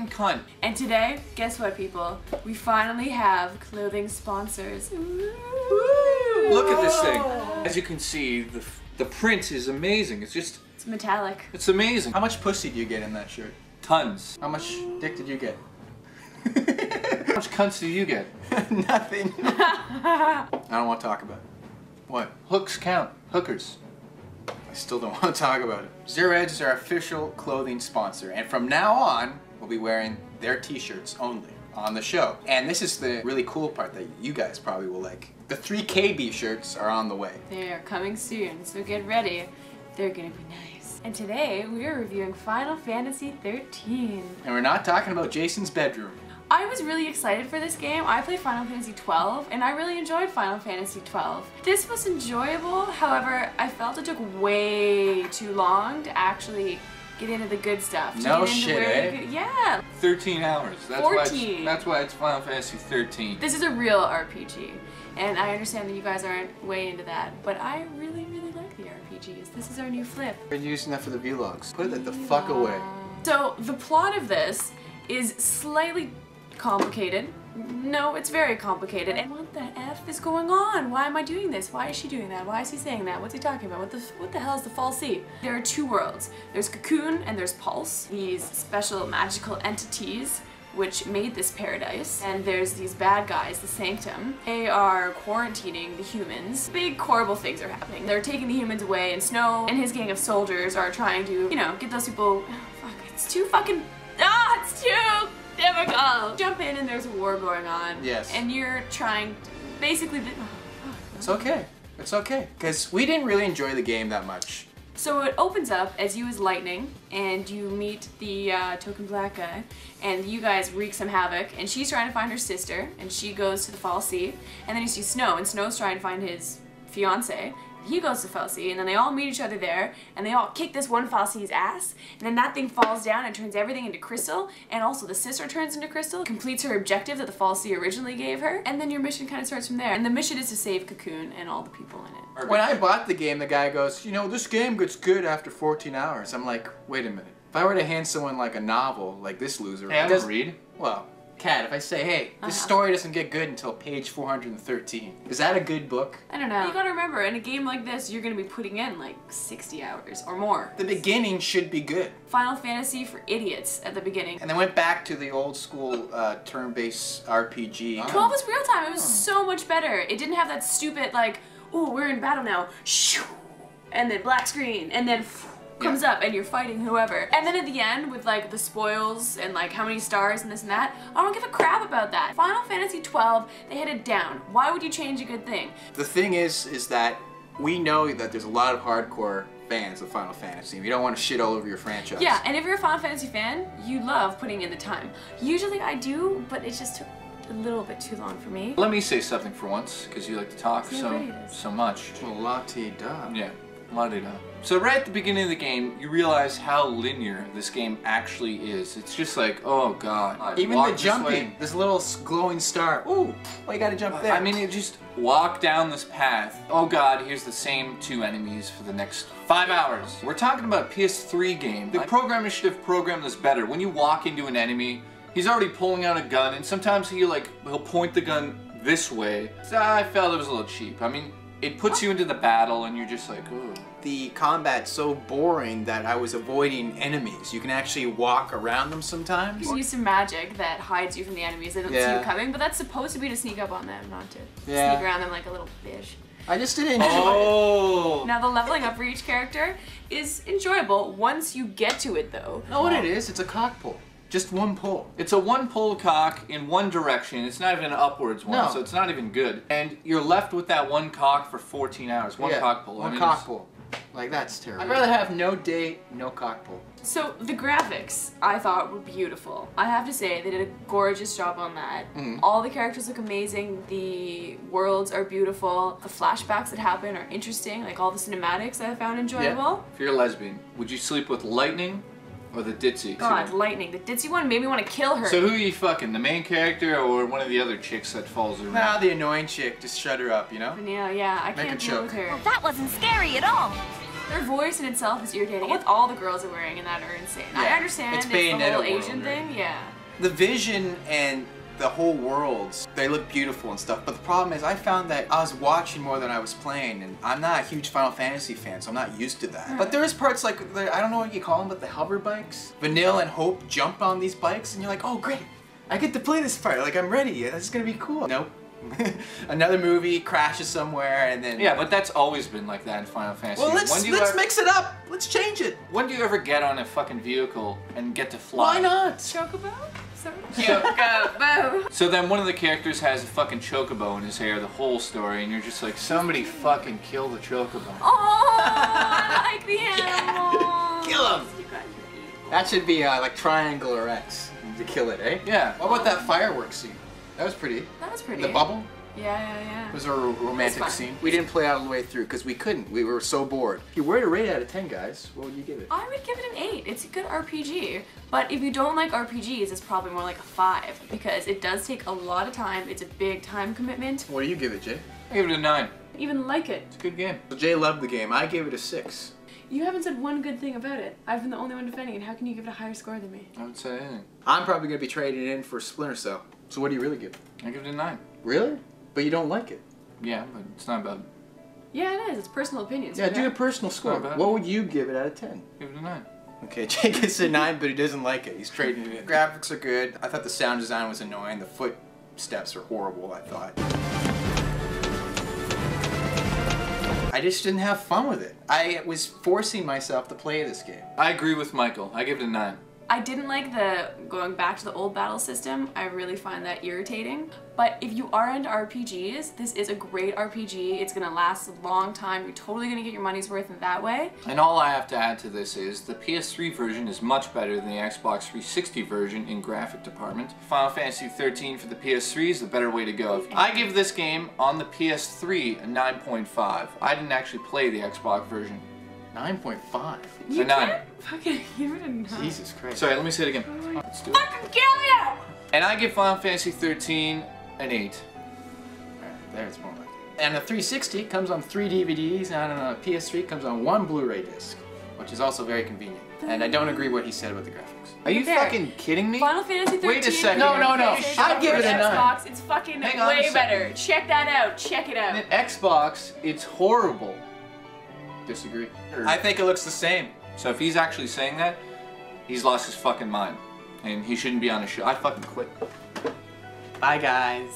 fucking cunt. And today, guess what, people? We finally have clothing sponsors. Ooh. Look at this thing. As you can see, the print is amazing. It's metallic. It's amazing. How much pussy do you get in that shirt? Tons. How much dick did you get? How much cunts do you get? Nothing. I don't want to talk about it. What? Hooks count. Hookers. I still don't want to talk about it. Zero Edge is our official clothing sponsor, and from now on, we'll be wearing their t-shirts only on the show. And this is the really cool part that you guys probably will like. The 3KB shirts are on the way. They are coming soon, so get ready. They're gonna be nice. And today, we are reviewing Final Fantasy XIII. And we're not talking about Jason's bedroom. I was really excited for this game. I played Final Fantasy XII, and I really enjoyed Final Fantasy XII. This was enjoyable, however, I felt it took way too long to actually get into the good stuff. No shit, eh? Yeah. 13 hours. That's 14. That's why it's Final Fantasy 13. This is a real RPG, and I understand that you guys aren't way into that, but I really, really like the RPGs. This is our new flip. We're using that for the vlogs. Put it the fuck away. So, the plot of this is slightly complicated. No, it's very complicated. And what the F is going on? Why am I doing this? Why is she doing that? Why is he saying that? What's he talking about? What the hell is the fal'Cie? There are two worlds. There's Cocoon and there's Pulse. These special magical entities which made this paradise. And there's these bad guys, the Sanctum. They are quarantining the humans. Big horrible things are happening. They're taking the humans away, and Snow and his gang of soldiers are trying to, you know, get those people. Oh, fuck, it's too fucking. It's too difficult. Jump in and there's a war going on. Yes. And you're trying to basically. It's okay. It's okay. Because we didn't really enjoy the game that much. So it opens up as you as Lightning, and you meet the token black guy, and you guys wreak some havoc, and she's trying to find her sister, and she goes to the fal'Cie, and then you see Snow, and Snow's trying to find his fiance. He goes to fal'Cie, and then they all meet each other there, and they all kick this one fal'Cie's ass, and then that thing falls down and turns everything into crystal, and also the sister turns into crystal, completes her objective that the fal'Cie originally gave her, and then your mission kind of starts from there. And the mission is to save Cocoon and all the people in it. When I bought the game, the guy goes, you know, this game gets good after 14 hours. I'm like, wait a minute. If I were to hand someone like a novel, like this loser, hey, I don't read. Well, Kat, if I say, hey, this story doesn't get good until page 413, is that a good book? I don't know. You gotta remember, in a game like this, you're gonna be putting in like 60 hours or more. The beginning should be good. Final Fantasy for idiots at the beginning. And they went back to the old school turn-based RPG. 12 was real time. It was so much better. It didn't have that stupid like, oh, we're in battle now, shoo, and then black screen, and then comes up and you're fighting whoever. And then at the end with like the spoils and like how many stars and this and that, I don't give a crap about that. Final Fantasy 12, they had it down. Why would you change a good thing? The thing is that we know that there's a lot of hardcore fans of Final Fantasy. You don't want to shit all over your franchise. Yeah, and if you're a Final Fantasy fan, you love putting in the time. Usually I do, but it just took a little bit too long for me. Let me say something for once, because you like to talk so much. Well, la-ti-da. Yeah, la-ti-da. So right at the beginning of the game, you realize how linear this game actually is. It's just like, oh god. Even the jumping, this little glowing star. Ooh, well you gotta jump there. I mean, you just walk down this path. Oh god, here's the same two enemies for the next 5 hours. We're talking about a PS3 game. The programmer should have programmed this better. When you walk into an enemy, he's already pulling out a gun, and sometimes he'll point the gun this way. So I felt it was a little cheap. I mean, it puts you into the battle, and you're just like, ooh. The combat's so boring that I was avoiding enemies. You can actually walk around them sometimes. You can use some magic that hides you from the enemies. They don't see you coming, but that's supposed to be to sneak up on them, not to sneak around them like a little bitch. I just didn't enjoy it. Now the leveling up for each character is enjoyable once you get to it though. Know what it is? It's a cock pull. Just one pull. It's a one pull cock in one direction. It's not even an upwards one, so it's not even good. And you're left with that one cock for 14 hours. One cock pull. One cock pull. Like, that's terrible. I'd rather have no date, no cock pull. So the graphics I thought were beautiful. I have to say they did a gorgeous job on that. All the characters look amazing. The worlds are beautiful. The flashbacks that happen are interesting. Like all the cinematics I found enjoyable. Yeah. If you're a lesbian, would you sleep with Lightning or the ditzy? God, Lightning. The ditzy one made me want to kill her. So who are you fucking? The main character or one of the other chicks that falls around? Nah, the annoying chick. Just shut her up, you know? Yeah, I can't deal with her. Well, that wasn't scary at all. Their voice in itself is irritating. What all the girls are wearing in that are insane. I understand it's the whole Asian thing, The vision and the whole worlds, they look beautiful and stuff, but the problem is I found that I was watching more than I was playing, and I'm not a huge Final Fantasy fan, so I'm not used to that. But there's parts like, I don't know what you call them, but the hover bikes. Vanille and Hope jump on these bikes, and you're like, oh great, I get to play this part, like I'm ready, this is gonna be cool. Nope. Another movie crashes somewhere, and then... Yeah, but that's always been like that in Final Fantasy. Well, let's mix it up. Let's change it. When do you ever get on a fucking vehicle and get to fly? Why not? Chocobo? Sorry. Chocobo. So then one of the characters has a fucking chocobo in his hair the whole story, and you're just like, somebody fucking kill the chocobo. Oh, I like the animal. Kill him. That should be like triangle or X to kill it, eh? Yeah. What about that fireworks scene? That was pretty. That was pretty. The bubble? Yeah. It was a romantic scene. We didn't play all the way through because we couldn't. We were so bored. If you were to rate it out of 10, guys, what would you give it? I would give it an 8. It's a good RPG. But if you don't like RPGs, it's probably more like a 5 because it does take a lot of time. It's a big time commitment. What do you give it, Jay? I give it a 9. Even like it. It's a good game. So Jay loved the game. I gave it a 6. You haven't said one good thing about it. I've been the only one defending it. How can you give it a higher score than me? I haven't said anything. I'm probably going to be trading it in for Splinter Cell. So what do you really give it? I give it a 9. Really? But you don't like it? Yeah, but it's not bad. Yeah, it is. It's personal opinions. Yeah, do a personal score. Not bad. What would you give it out of 10? Give it a 9. Okay, Jake gets a 9, but he doesn't like it. He's trading it in. Graphics are good. I thought the sound design was annoying. The footsteps are horrible, I thought. I just didn't have fun with it. I was forcing myself to play this game. I agree with Michael. I give it a 9. I didn't like the going back to the old battle system. I really find that irritating. But if you are into RPGs, this is a great RPG. It's gonna last a long time. You're totally gonna get your money's worth in that way. And all I have to add to this is the PS3 version is much better than the Xbox 360 version in graphic department. Final Fantasy 13 for the PS3 is the better way to go. I give this game on the PS3 a 9.5. I didn't actually play the Xbox version. 9.5. You A 9. can't fucking give it a 9. Jesus Christ. Sorry, let me say it again. Let's do it. Fucking kill you! And I give Final Fantasy 13 an 8. Alright, there it's more like it. And the 360 comes on 3 DVDs, and on a PS3 comes on 1 Blu-ray disc, which is also very convenient. And I don't agree what he said about the graphics. Are you There. fucking kidding me? Final Fantasy 13. Wait a second. No. PlayStation I'd give it a 9. Xbox, it's fucking Hang on a way second. better. Check that out. Check it out. And Xbox, it's horrible. Disagree. I think it looks the same. So if he's actually saying that, he's lost his fucking mind. And he shouldn't be on a show. I fucking quit. Bye, guys.